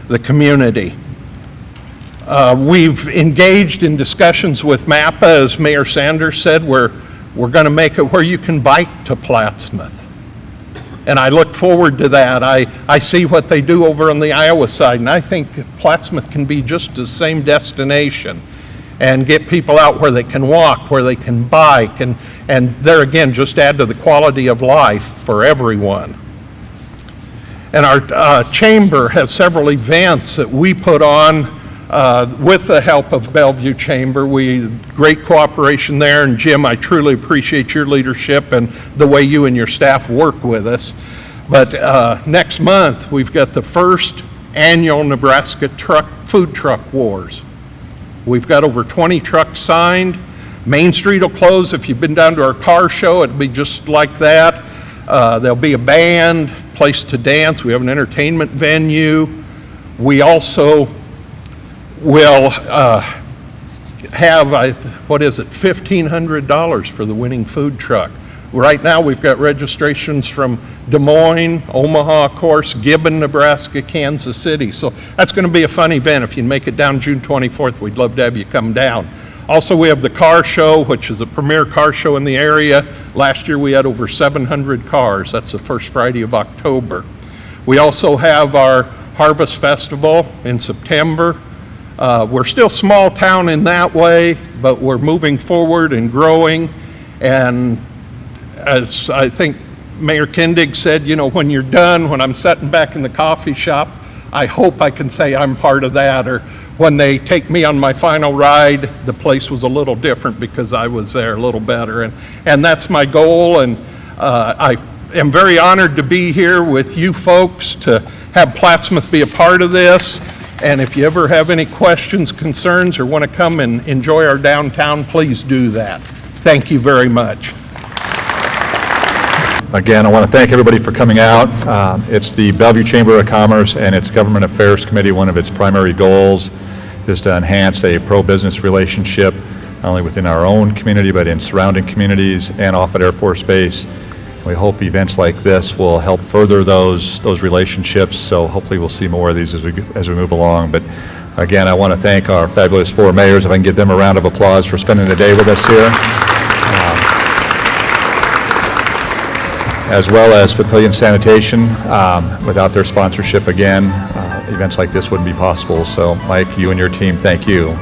the community. We've engaged in discussions with MAPPA. As Mayor Sanders said, we're going to make it where you can bike to Plattsmouth. And I look forward to that. I see what they do over on the Iowa side, and I think Plattsmouth can be just the same destination and get people out where they can walk, where they can bike, and there again, just add to the quality of life for everyone. And our chamber has several events that we put on with the help of Bellevue Chamber. Great cooperation there, and Jim, I truly appreciate your leadership and the way you and your staff work with us. But next month, we've got the first annual Nebraska Food Truck Wars. We've got over 20 trucks signed. Main Street will close. If you've been down to our car show, it'll be just like that. There'll be a band, place to dance. We have an entertainment venue. We also will have, $1,500 for the winning food truck. Right now, we've got registrations from Des Moines, Omaha, of course, Gibbon, Nebraska, Kansas City. So that's going to be a fun event. If you make it down June 24th, we'd love to have you come down. Also, we have the car show, which is a premier car show in the area. Last year, we had over 700 cars. That's the first Friday of October. We also have our Harvest Festival in September. We're still small town in that way, but we're moving forward and growing. And as I think Mayor Kindig said, you know, when you're done, when I'm sitting back in the coffee shop, I hope I can say I'm part of that. Or when they take me on my final ride, the place was a little different because I was there a little better. And that's my goal. And I am very honored to be here with you folks to have Plattsmouth be a part of this. And if you ever have any questions, concerns, or want to come and enjoy our downtown, please do that. Thank you very much.
Again, I want to thank everybody for coming out. It's the Bellevue Chamber of Commerce and its Government Affairs Committee. One of its primary goals is to enhance a pro-business relationship, not only within our own community, but in surrounding communities and off at Air Force Base. We hope events like this will help further those relationships, so hopefully we'll see more of these as we move along. But again, I want to thank our fabulous four mayors, if I can give them a round of applause for spending the day with us here. As well as Papillion Sanitation. Without their sponsorship, again, events like this wouldn't be possible. So Mike, you and your team, thank you.